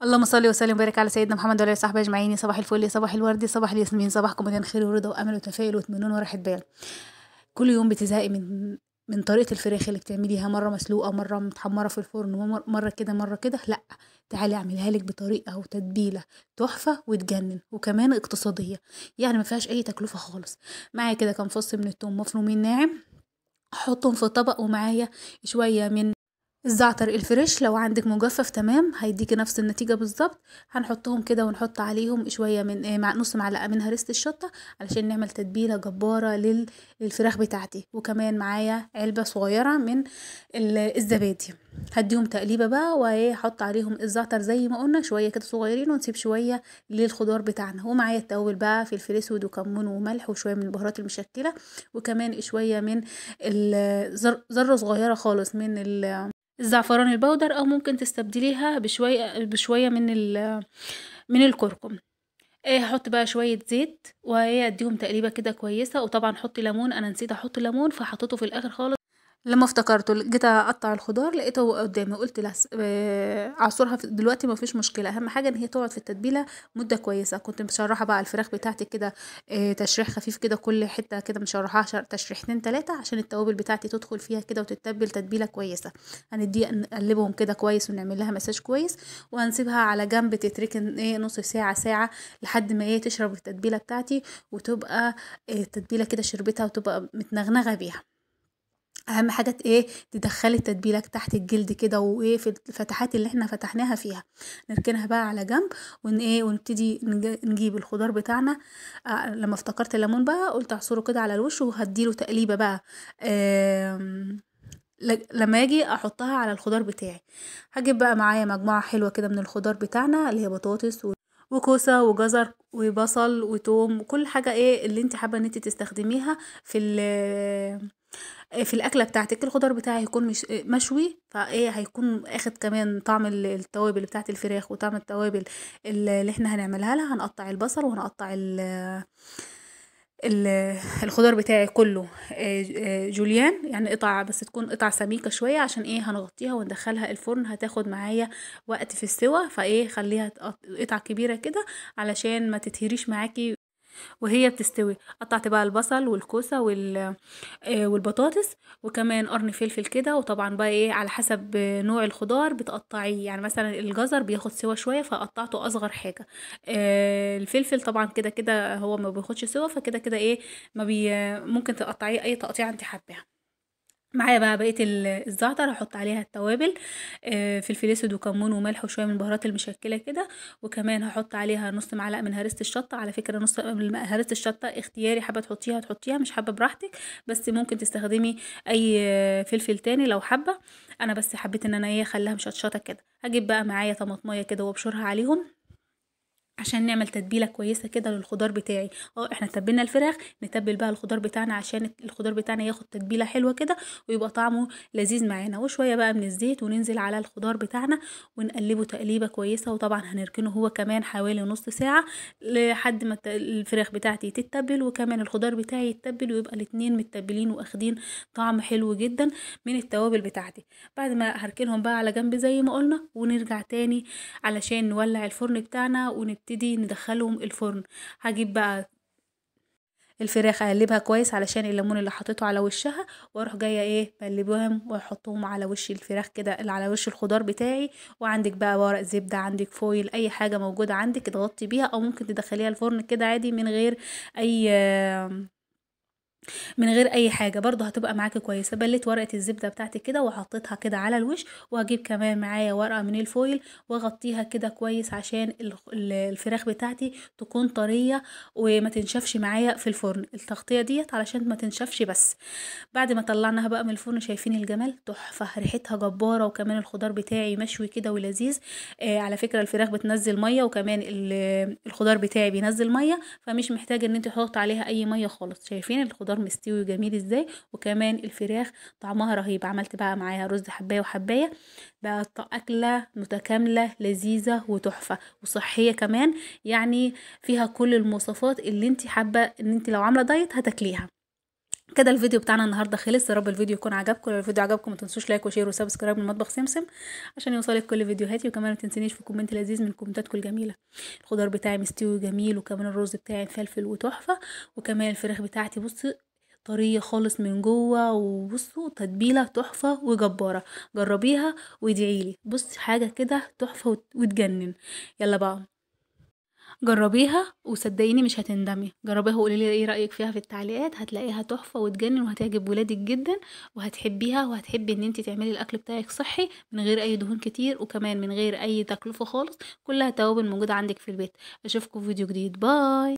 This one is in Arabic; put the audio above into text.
اللهم صل وسلم وبارك على سيدنا محمد وعلى اله وصحبه اجمعين. صباح الفل، يا صباح الورد، صباح الياسمين، صباحكم مليان خير ورضا وامل وتفاؤل واطمئنان وراحه بال. كل يوم بتزهقي من طريقه الفراخ اللي بتعمليها، مره مسلوقه، مره متحمره في الفرن، مره كده مره كده. لا، تعالي اعملها لك بطريقه وتتبيله تحفه وتجنن وكمان اقتصاديه، يعني ما فيهاش اي تكلفه خالص. معايا كده كام فص من الثوم مفرومين ناعم، احطهم في طبق، ومعايا شويه من الزعتر الفريش، لو عندك مجفف تمام هيديكي نفس النتيجة بالظبط. هنحطهم كده ونحط عليهم شوية من مع نص معلقة من هريسة الشطة علشان نعمل تتبيلة جبارة للفراخ بتاعتي. وكمان معايا علبة صغيرة من الزبادي. هديهم تقليبة بقى، وهحط عليهم الزعتر زي ما قلنا شوية كده صغيرين، ونسيب شوية للخضار بتاعنا. ومعايا التوابل بقى، فلفل اسود وكمون وملح وشوية من البهارات المشكلة، وكمان شوية من ذرة صغيرة خالص من الزعفران البودر، او ممكن تستبدليها بشويه من الكركم. هحط بقى شويه زيت واديهم تقليبه كده كويسه. وطبعا حطي ليمون، انا نسيت احط ليمون فحطيته في الاخر خالص. لما افتكرته جيت اقطع الخضار لقيته قدامي، قلت لس اعصرها دلوقتي ما فيش مشكله، اهم حاجه ان هي تقعد في التتبيله مده كويسه. كنت مشرحه بقى الفراخ بتاعتي كده تشريح خفيف كده، كل حته كده مشرحاها تشريحتين ثلاثه عشان التوابل بتاعتي تدخل فيها كده وتتبل تتبيله كويسه. هندي نقلبهم كده كويس ونعمل لها مساج كويس، وهنسيبها على جنب تتركن نص ساعه ساعه لحد ما تشرب التتبيله بتاعتي، وتبقى التتبيله كده شربتها وتبقى متنغنغه بيها. اهم حاجه تدخلي التتبيله تحت الجلد كده، في الفتحات اللي احنا فتحناها فيها. نركنها بقى على جنب، ونبتدي نجيب الخضار بتاعنا. لما افتكرت الليمون بقى قلت اعصره كده على الوش وهديله تقليبه بقى. لما اجي احطها على الخضار بتاعي، هجيب بقى معايا مجموعه حلوه كده من الخضار بتاعنا، اللي هي بطاطس وكوسه وجزر وبصل وتوم وكل حاجه اللي انت حابه ان انت تستخدميها في الاكله بتاعتك. الخضار بتاعي هيكون مش مشوي، هيكون اخد كمان طعم التوابل بتاعت الفراخ وطعم التوابل اللي احنا هنعملها لها. هنقطع البصل وهنقطع ال الخضار بتاعي كله جوليان، يعني قطع بس تكون قطع سميكة شوية، عشان هنغطيها وندخلها الفرن. هتاخد معايا وقت في السوا، خليها قطع كبيرة كده علشان ما تتهريش معاكي وهي بتستوي. قطعت بقى البصل والكوسه والبطاطس، وكمان قرن فلفل كده. وطبعا بقى على حسب نوع الخضار بتقطعيه، يعني مثلا الجزر بياخد سوا شويه فقطعته اصغر حاجه. الفلفل طبعا كده كده هو ما بياخدش سوا، فكده كده ما بي ممكن تقطعيه اي تقطيع انت حباها. معايا بقى بقيه الزعتر، هحط عليها التوابل، فلفل اسود وكمون وملح وشويه من البهارات المشكله كده. وكمان هحط عليها نص معلقه من هريسه الشطه. على فكره نص هريسه الشطه اختياري، حابه تحطيها مش حابه براحتك، بس ممكن تستخدمي اي فلفل تاني لو حابه. انا بس حبيت ان انا اخليها مشطشطه كده. هجيب بقى معايا طماطميه كده وابشرها عليهم عشان نعمل تتبيله كويسه كده للخضار بتاعي. احنا تبلنا الفراخ، نتبل بقى الخضار بتاعنا عشان الخضار بتاعنا ياخد تتبيله حلوه كده ويبقى طعمه لذيذ معانا. وشويه بقى من الزيت وننزل على الخضار بتاعنا ونقلبه تقليبه كويسه. وطبعا هنركنه هو كمان حوالي نص ساعه لحد ما الفراخ بتاعتي تتبل وكمان الخضار بتاعي يتبل، ويبقى الاتنين متبلين واخدين طعم حلو جدا من التوابل بتاعتي. بعد ما هركنهم بقى على جنب زي ما قلنا، ونرجع تاني علشان نولع الفرن بتاعنا ونبتدي ندخلهم الفرن. هجيب بقى الفراخ اقلبها كويس علشان الليمون اللي حطيته على وشها، واروح جايه بقلبهم واحطهم على وش الفراخ كده، اللي على وش الخضار بتاعي. وعندك بقى ورق زبده، عندك فويل، اي حاجه موجوده عندك تغطي بيها، او ممكن تدخليها الفرن كده عادي اي من غير اي حاجه، برضو هتبقى معاكي كويسه. بليت ورقه الزبده بتاعتي كده وحطيتها كده على الوش، وهجيب كمان معايا ورقه من الفويل واغطيها كده كويس عشان الفراخ بتاعتي تكون طريه وما تنشفش معايا في الفرن. التغطيه ديت علشان ما تنشفش بس. بعد ما طلعناها بقى من الفرن، شايفين الجمال؟ تحفه، ريحتها جباره، وكمان الخضار بتاعي مشوي كده ولذيذ. على فكره الفراخ بتنزل ميه، وكمان الخضار بتاعي بينزل ميه، فمش محتاجه ان انت تحطي عليها اي ميه خالص. شايفين الخضار مستوي وجميل ازاي؟ وكمان الفراخ طعمها رهيب. عملت بقى معاها رز حبايه وحبايه، بقى اكله متكامله لذيذه وتحفه وصحيه كمان، يعني فيها كل المواصفات اللي انت حابه ان انت لو عامله دايت هتاكليها. كده الفيديو بتاعنا النهارده خلص. يا رب الفيديو يكون عجبكم. لو الفيديو عجبكم ما تنسوش لايك وشير وسبسكرايب من مطبخ سمسم عشان يوصلك كل فيديوهاتي. وكمان ما تنسونيش في كومنت لذيذ من كومنتاتكم الجميله. الخضار بتاعي مستوي جميل، وكمان الرز بتاعي مفلفل وتحفه، وكمان الفراخ بتاعتي بصي طريه خالص من جوه، وبصوا تتبيله تحفه وجباره. جربيها وادعيلي، بصي حاجه كده تحفه وتجنن. يلا بقى جربيها وصدقيني مش هتندمي. جربيها وقولي لي ايه رأيك فيها في التعليقات. هتلاقيها تحفة وتجنن وهتعجب ولادك جدا، وهتحبيها وهتحبي ان انت تعملي الاكل بتاعك صحي من غير اي دهون كتير، وكمان من غير اي تكلفة خالص. كلها توابل موجودة عندك في البيت. اشوفكم في فيديو جديد. باي.